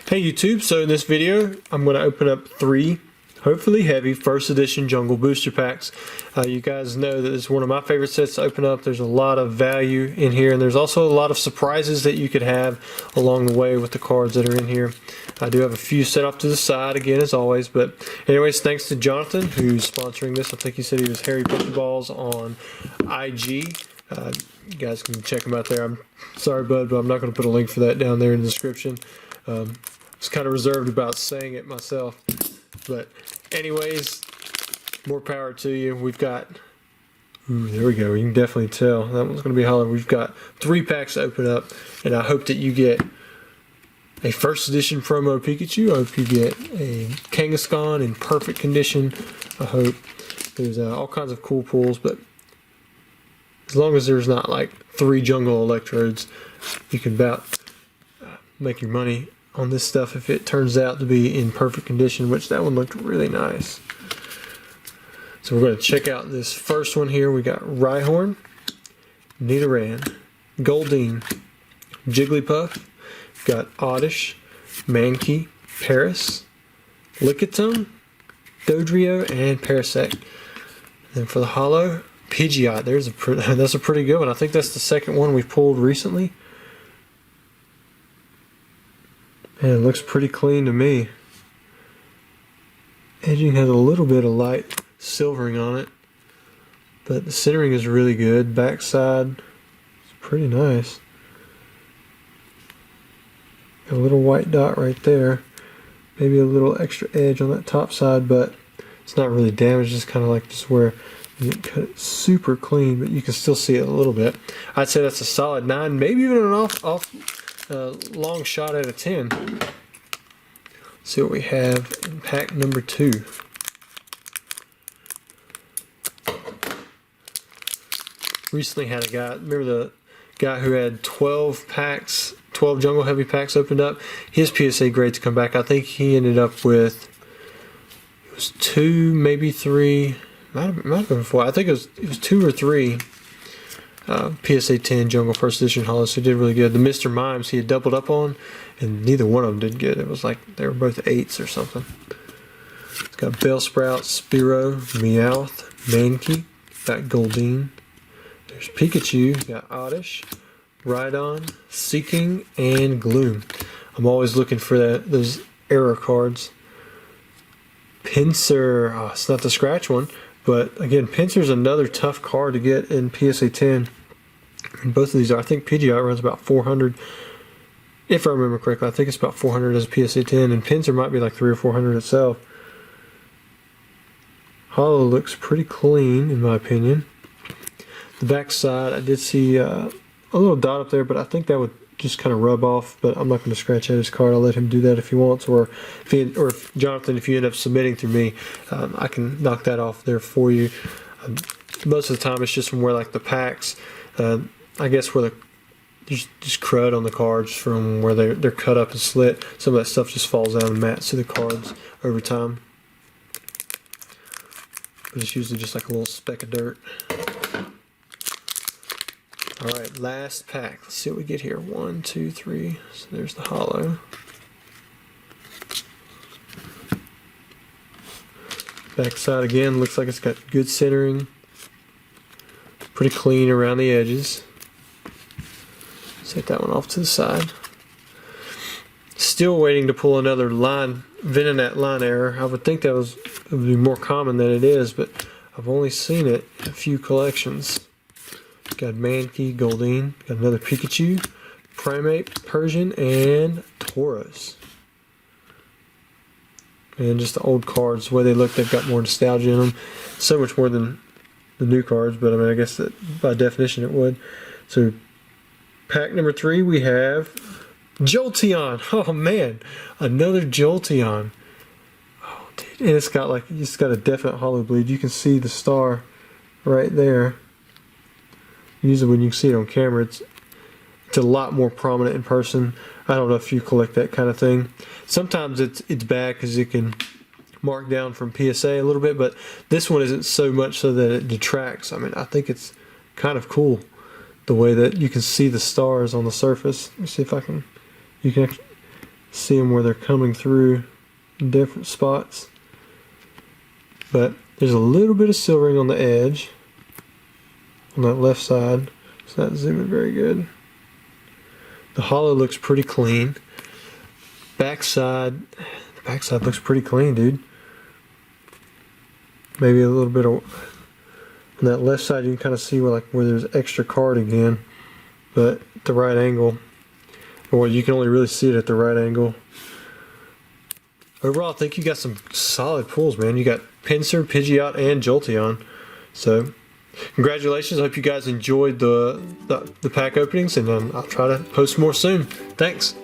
Hey YouTube, so in this video I'm going to open up 3 hopefully heavy first edition jungle booster packs. You guys know that it's one of my favorite sets to open up. There's a lot of value in here, and there's also a lot of surprises that you could have along the way with the cards that are in here. I do have a few set off to the side again as always, but anyways, thanks to Jonathan who's sponsoring this. I think he said he was Harry Pokeballs on IG. You guys can check him out there. I'm sorry bud, but I'm not going to put a link for that down there in the description. I was kind of reserved about saying it myself, but anyways, more power to you. We've got, there we go, you can definitely tell that one's going to be hollow. We've got 3 packs to open up, and I hope that you get a first edition promo Pikachu. I hope you get a Kangaskhan in perfect condition. I hope there's all kinds of cool pulls, but as long as there's not like 3 jungle electrodes, you can about make your money on this stuff if it turns out to be in perfect condition, which that one looked really nice. So we're going to check out this first one here. We got Rhyhorn, Nidoran, Goldeen, Jigglypuff, got Oddish, Mankey, Paris, Lickitung, Dodrio, and Parasect. Then for the hollow, Pidgeot. That's a pretty good one. I think that's the second one we've pulled recently. And it looks pretty clean to me. Edging has a little bit of light silvering on it, but the centering is really good. Backside is pretty nice. Got a little white dot right there. Maybe a little extra edge on that top side, but it's not really damaged. It's kind of like just where you didn't cut it super clean, but you can still see it a little bit. I'd say that's a solid 9, maybe even an long shot at a 10. Let's see what we have in pack number 2. Recently had a guy, remember the guy who had 12 packs, 12 jungle heavy packs opened up? His PSA grades come back. I think he ended up with, it was 2, maybe 3, might have been 4. I think it was 2 or 3. PSA 10 Jungle First Edition Hollows, so he did really good. The Mr. Mimes he had doubled up on, and neither one of them did good. It was like they were both 8s or something. It's got Bellsprout, Spearow, Meowth, Mankey, got Goldeen. There's Pikachu, got Oddish, Rhydon, Seeking, and Gloom. I'm always looking for those error cards. Pinsir, oh, it's not the scratch one, but again, Pinsir's another tough card to get in PSA 10. And both of these are, I think Pidgeot runs about 400, if I remember correctly. I think it's about 400 as a PSA 10, and Pinsir might be like 300 or 400 itself. Hollow looks pretty clean, in my opinion. The back side, I did see a little dot up there, but I think that would just kind of rub off, but I'm not going to scratch out his card. I'll let him do that if he wants, or if Jonathan, if you end up submitting through me, I can knock that off there for you. Most of the time it's just from where like the packs, I guess where there's just crud on the cards from where they're cut up and slit. Some of that stuff just falls down and mats to the cards over time. But it's usually just like a little speck of dirt. Alright, last pack. Let's see what we get here. 1, 2, 3. So there's the hollow. Back side again, looks like it's got good centering. Pretty clean around the edges. Set that one off to the side. Still waiting to pull another line, Venonat line error. I would think that would be more common than it is, but I've only seen it in a few collections. Got Mankey, Goldeen, got another Pikachu, Primate, Persian, and Tauros. And just the old cards, the way they look, they've got more nostalgia in them. So much more than the new cards, but I mean, I guess that by definition it would. So, pack number 3, we have Jolteon. Oh man, another Jolteon. Oh, dude. And it's got a definite hollow bleed. You can see the star right there. Usually when you see it on camera, it's a lot more prominent in person. I don't know if you collect that kind of thing. Sometimes it's bad because it can mark down from PSA a little bit, but this one isn't so much so that it detracts. I mean, I think it's kind of cool the way that you can see the stars on the surface. Let me see if I can, you can see them where they're coming through different spots. But there's a little bit of silvering on the edge on that left side. It's not zooming very good. The hollow looks pretty clean. Backside looks pretty clean, dude. Maybe a little bit of on that left side you can kind of see where there's extra card again, but at the right angle, or you can only really see it at the right angle. Overall, I think you got some solid pulls, man. You got Pinsir, Pidgeot, and Jolteon. So, congratulations. I hope you guys enjoyed the pack openings, and I'll try to post more soon. Thanks.